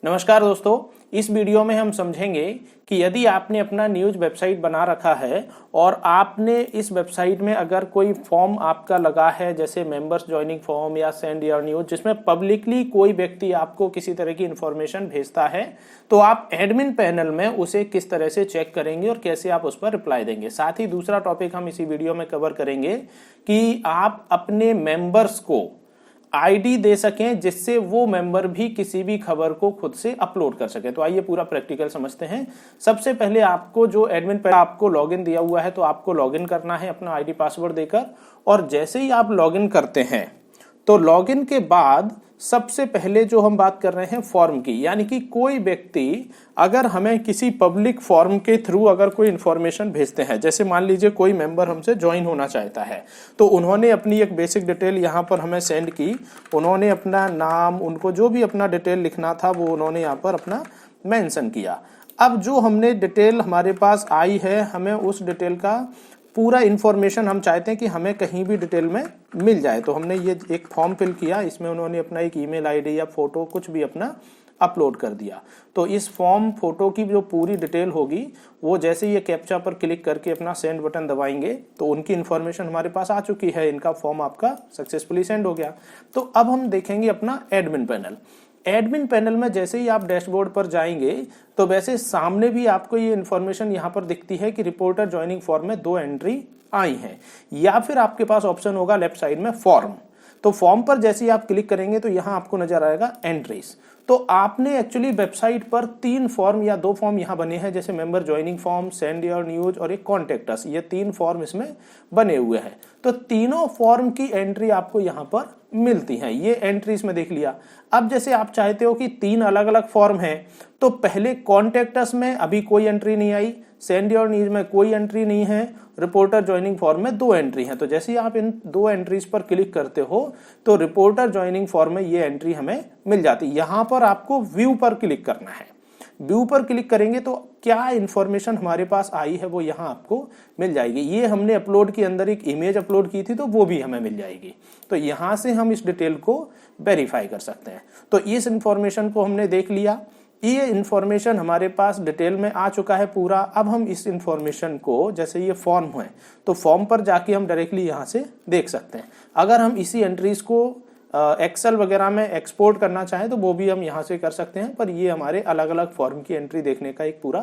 नमस्कार दोस्तों, इस वीडियो में हम समझेंगे कि यदि आपने अपना न्यूज़ वेबसाइट बना रखा है और आपने इस वेबसाइट में अगर कोई फॉर्म आपका लगा है जैसे मेंबर्स ज्वाइनिंग फॉर्म या सेंड योर न्यूज़, जिसमें पब्लिकली कोई व्यक्ति आपको किसी तरह की इंफॉर्मेशन भेजता है, तो आप एडमिन पैनल में उसे किस तरह से चेक करेंगे और कैसे आप उस पर रिप्लाई देंगे। साथ ही दूसरा टॉपिक हम इसी वीडियो में कवर करेंगे कि आप अपने मेंबर्स को आईडी दे सकें जिससे वो मेंबर भी किसी भी खबर को खुद से अपलोड कर सके। तो आइए पूरा प्रैक्टिकल समझते हैं। सबसे पहले आपको जो एडमिन पर आपको लॉगिन दिया हुआ है तो आपको लॉगिन करना है अपना आईडी पासवर्ड देकर, और जैसे ही आप लॉगिन करते हैं तो लॉगिन के बाद सबसे पहले जो हम बात कर रहे हैं फॉर्म की, यानी कि कोई व्यक्ति अगर हमें किसी पब्लिक फॉर्म के थ्रू अगर कोई इंफॉर्मेशन भेजते हैं, जैसे मान लीजिए कोई मेंबर हमसे ज्वाइन होना चाहता है तो उन्होंने अपनी एक बेसिक डिटेल यहाँ पर हमें सेंड की, उन्होंने अपना नाम, उनको जो भी अपना डिटेल लिखना था वो उन्होंने यहाँ पर अपना मेंशन किया। अब जो हमने डिटेल हमारे पास आई है, हमें उस डिटेल का पूरा इन्फॉर्मेशन हम चाहते हैं कि हमें कहीं भी डिटेल में मिल जाए, तो हमने ये एक फॉर्म फिल किया, इसमें उन्होंने अपना एक ईमेल आईडी या फोटो कुछ भी अपना अपलोड कर दिया। तो इस फॉर्म फोटो की जो पूरी डिटेल होगी वो जैसे ये कैप्चा पर क्लिक करके अपना सेंड बटन दबाएंगे तो उनकी इन्फॉर्मेशन हमारे पास आ चुकी है, इनका फॉर्म आपका सक्सेसफुली सेंड हो गया। तो अब हम देखेंगे अपना एडमिन पैनल। एडमिन पैनल में जैसे ही आप डैशबोर्ड पर जाएंगे तो वैसे सामने भी आपको ये इन्फॉर्मेशन यहाँ पर दिखती है कि रिपोर्टर ज्वाइनिंग फॉर्म में 2 एंट्री आई हैं, या फिर आपके पास ऑप्शन होगा लेफ्ट साइड में फॉर्म। तो फॉर्म पर जैसे ही आप क्लिक करेंगे तो यहाँ आपको नजर आएगा एंट्रीज। तो आपने एक्चुअली वेबसाइट पर 3 फॉर्म या 2 फॉर्म यहाँ बने हैं, जैसे member joining form, send your news और एक कॉन्टेक्ट अस, ये 3 फॉर्म इसमें बने हुए हैं। तो तीनों फॉर्म की एंट्री आपको यहाँ पर मिलती हैं, ये एंट्री इसमें देख लिया। अब जैसे आप चाहते हो कि 3 अलग अलग फॉर्म हैं, तो पहले कॉन्टेक्ट अस में अभी कोई एंट्री नहीं आई, सेंड योर न्यूज में कोई एंट्री नहीं है, रिपोर्टर ज्वाइनिंग फॉर्म में 2 एंट्री हैं। तो जैसे ही आप इन 2 एंट्रीज पर क्लिक करते हो तो रिपोर्टर ज्वाइनिंग फॉर्म में ये एंट्री हमें मिल जाती है। यहाँ पर आपको व्यू पर क्लिक करना है। व्यू पर क्लिक करेंगे तो क्या इंफॉर्मेशन हमारे पास आई है वो यहाँ आपको मिल जाएगी। ये हमने अपलोड के अंदर एक इमेज अपलोड की थी तो वो भी हमें मिल जाएगी। तो यहाँ से हम इस डिटेल को वेरीफाई कर सकते हैं। तो इस इंफॉर्मेशन को हमने देख लिया, ये इंफॉर्मेशन हमारे पास डिटेल में आ चुका है पूरा। अब हम इस इंफॉर्मेशन को, जैसे ये फॉर्म है तो फॉर्म पर जाके हम डायरेक्टली यहाँ से देख सकते हैं। अगर हम इसी एंट्रीज को एक्सेल वगैरह में एक्सपोर्ट करना चाहें तो वो भी हम यहाँ से कर सकते हैं, पर ये हमारे अलग अलग फॉर्म की एंट्री देखने का एक पूरा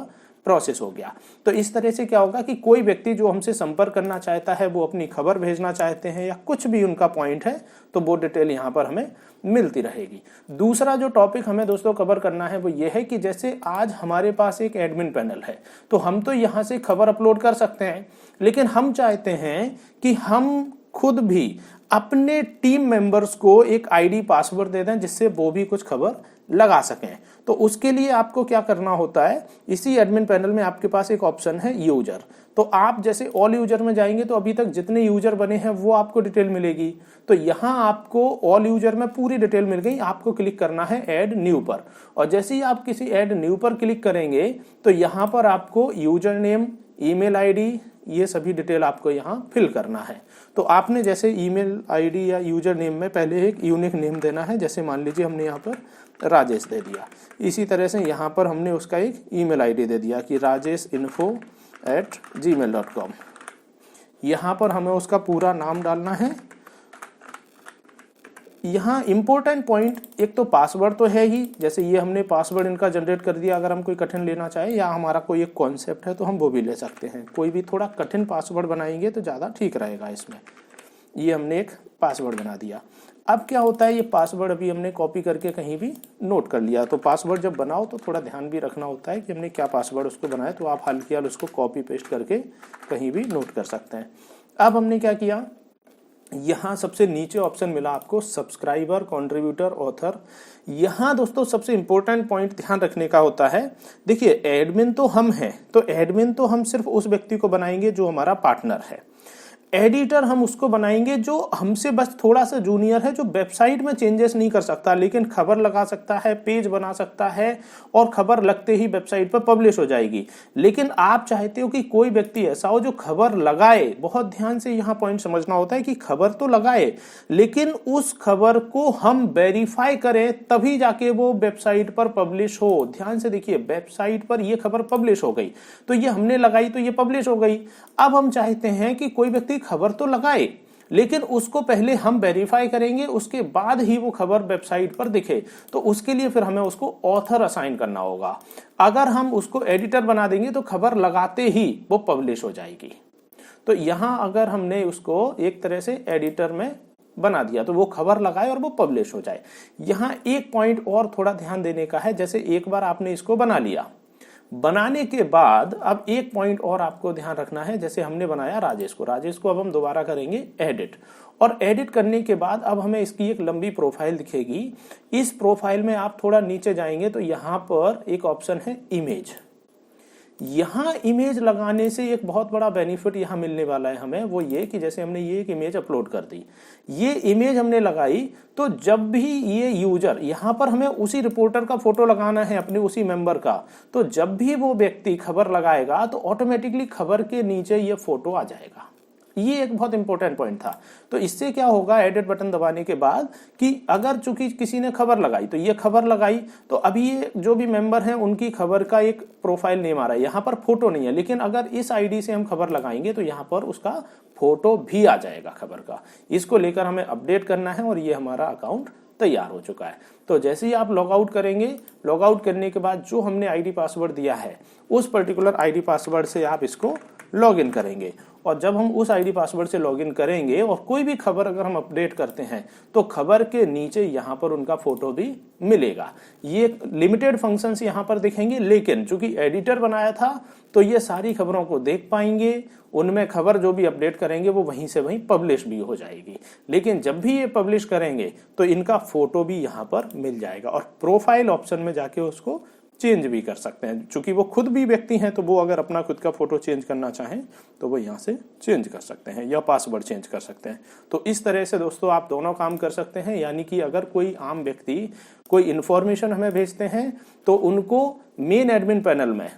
प्रोसेस हो गया। तो इस तरह से क्या होगा कि कोई व्यक्ति जो हमसे संपर्क करना चाहता है, वो अपनी खबर भेजना चाहते हैं या कुछ भी उनका पॉइंट है, तो वो डिटेल यहाँ पर हमें मिलती रहेगी। दूसरा जो टॉपिक हमें दोस्तों कवर करना है वो ये है कि जैसे आज हमारे पास एक एडमिन पैनल है तो हम तो यहाँ से खबर अपलोड कर सकते हैं, लेकिन हम चाहते हैं कि हम खुद भी अपने टीम मेंबर्स को एक आईडी पासवर्ड दे दें जिससे वो भी कुछ खबर लगा सकें। तो उसके लिए आपको क्या करना होता है, इसी एडमिन पैनल में आपके पास एक ऑप्शन है यूजर। तो आप जैसे ऑल यूजर में जाएंगे तो अभी तक जितने यूजर बने हैं वो आपको डिटेल मिलेगी। तो यहाँ आपको ऑल यूजर में पूरी डिटेल मिल गई, आपको क्लिक करना है ऐड न्यू पर, और जैसे ही आप किसी ऐड न्यू पर क्लिक करेंगे तो यहाँ पर आपको यूजर नेम, ईमेल आईडी, ये सभी डिटेल आपको यहाँ फिल करना है। तो आपने जैसे ईमेल आईडी या यूजर नेम में पहले एक यूनिक नेम देना है, जैसे मान लीजिए हमने यहाँ पर राजेश दे दिया। इसी तरह से यहाँ पर हमने उसका एक ईमेल आईडी दे दिया कि rajesinfo@gmail.com। यहाँ पर हमें उसका पूरा नाम डालना है। यहाँ इंपॉर्टेंट पॉइंट, एक तो पासवर्ड तो है ही, जैसे ये हमने पासवर्ड इनका जनरेट कर दिया। अगर हम कोई कठिन लेना चाहें या हमारा कोई एक कॉन्सेप्ट है तो हम वो भी ले सकते हैं। कोई भी थोड़ा कठिन पासवर्ड बनाएंगे तो ज़्यादा ठीक रहेगा। इसमें ये हमने एक पासवर्ड बना दिया। अब क्या होता है, ये पासवर्ड अभी हमने कॉपी करके कहीं भी नोट कर लिया। तो पासवर्ड जब बनाओ तो थोड़ा ध्यान भी रखना होता है कि हमने क्या पासवर्ड उसको बनाया, तो आप हल्की हाल उसको कॉपी पेस्ट करके कहीं भी नोट कर सकते हैं। अब हमने क्या किया, यहाँ सबसे नीचे ऑप्शन मिला आपको सब्सक्राइबर, कंट्रीब्यूटर, ऑथर। यहाँ दोस्तों सबसे इंपॉर्टेंट पॉइंट ध्यान रखने का होता है। देखिए एडमिन तो हम हैं, तो एडमिन तो हम सिर्फ उस व्यक्ति को बनाएंगे जो हमारा पार्टनर है। एडिटर हम उसको बनाएंगे जो हमसे बस थोड़ा सा जूनियर है, जो वेबसाइट में चेंजेस नहीं कर सकता लेकिन खबर लगा सकता है, पेज बना सकता है और खबर लगते ही वेबसाइट पर पब्लिश हो जाएगी। लेकिन आप चाहते हो कि कोई व्यक्ति ऐसा हो जो खबर लगाए, बहुत ध्यान से यहाँ पॉइंट समझना होता है कि खबर तो लगाए लेकिन उस खबर को हम वेरीफाई करें तभी जाके वो वेबसाइट पर पब्लिश हो। ध्यान से देखिए, वेबसाइट पर ये खबर पब्लिश हो गई तो ये हमने लगाई तो ये पब्लिश हो गई। अब हम चाहते हैं कि कोई व्यक्ति खबर तो लगाए लेकिन उसको पहले हम वेरीफाई करेंगे, उसके बाद ही वो खबर वेबसाइट पर दिखे। तो उसके लिए फिर हमें उसको ऑथर असाइन करना होगा। अगर हम उसको एडिटर बना देंगे तो खबर लगाते ही वो पब्लिश हो जाएगी। तो यहां अगर हमने उसको एक तरह से एडिटर में बना दिया तो वो खबर लगाए और वो पब्लिश हो जाए। यहां एक पॉइंट और थोड़ा ध्यान देने का है, जैसे एक बार आपने इसको बना लिया, बनाने के बाद अब एक पॉइंट और आपको ध्यान रखना है। जैसे हमने बनाया राजेश को अब हम दोबारा करेंगे एडिट, और एडिट करने के बाद अब हमें इसकी एक लंबी प्रोफाइल दिखेगी। इस प्रोफाइल में आप थोड़ा नीचे जाएंगे तो यहाँ पर एक ऑप्शन है इमेज। यहाँ इमेज लगाने से एक बहुत बड़ा बेनिफिट यहाँ मिलने वाला है हमें, वो ये कि जैसे हमने ये एक इमेज अपलोड कर दी, ये इमेज हमने लगाई तो जब भी ये यूजर, यहाँ पर हमें उसी रिपोर्टर का फोटो लगाना है अपने उसी मेंबर का, तो जब भी वो व्यक्ति खबर लगाएगा तो ऑटोमेटिकली खबर के नीचे ये फोटो आ जाएगा। ये एक बहुत इंपॉर्टेंट पॉइंट था। तो इससे क्या होगा, एडिट बटन दबाने के बाद कि अगर चूंकि किसी ने खबर लगाई तो ये खबर लगाई तो अभी ये जो भी मेंबर हैं उनकी खबर का एक प्रोफाइल नेम आ रहा है, यहाँ पर फोटो नहीं है, लेकिन अगर इस आईडी से हम खबर लगाएंगे तो यहाँ पर उसका फोटो भी आ जाएगा खबर का। इसको लेकर हमें अपडेट करना है और ये हमारा अकाउंट तैयार हो चुका है। तो जैसे ही आप लॉग आउट करेंगे, लॉग आउट करने के बाद जो हमने आईडी पासवर्ड दिया है उस पर्टिकुलर आईडी पासवर्ड से आप इसको लॉग इन करेंगे। और जब हम उस आईडी पासवर्ड से लॉगिन करेंगे और कोई भी खबर अगर हम अपडेट करते हैं तो खबर के नीचे यहाँ पर उनका फोटो भी मिलेगा। ये लिमिटेड फंक्शंस यहाँ पर दिखेंगे, लेकिन चूंकि एडिटर बनाया था तो ये सारी खबरों को देख पाएंगे, उनमें खबर जो भी अपडेट करेंगे वो वहीं से वहीं पब्लिश भी हो जाएगी। लेकिन जब भी ये पब्लिश करेंगे तो इनका फोटो भी यहाँ पर मिल जाएगा और प्रोफाइल ऑप्शन में जाके उसको चेंज भी कर सकते हैं। चूंकि वो खुद भी व्यक्ति हैं तो वो अगर अपना खुद का फोटो चेंज करना चाहें तो वो यहाँ से चेंज कर सकते हैं या पासवर्ड चेंज कर सकते हैं। तो इस तरह से दोस्तों आप दोनों काम कर सकते हैं। यानी कि अगर कोई आम व्यक्ति कोई इंफॉर्मेशन हमें भेजते हैं तो उनको मेन एडमिन पैनल में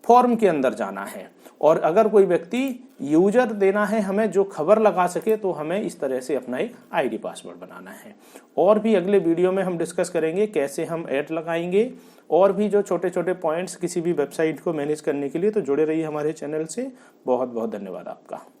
फॉर्म के अंदर जाना है, और अगर कोई व्यक्ति यूजर देना है हमें जो खबर लगा सके तो हमें इस तरह से अपना एक आईडी पासवर्ड बनाना है। और भी अगले वीडियो में हम डिस्कस करेंगे कैसे हम ऐड लगाएंगे और भी जो छोटे छोटे पॉइंट्स किसी भी वेबसाइट को मैनेज करने के लिए। तो जुड़े रहिए हमारे चैनल से। बहुत बहुत धन्यवाद आपका।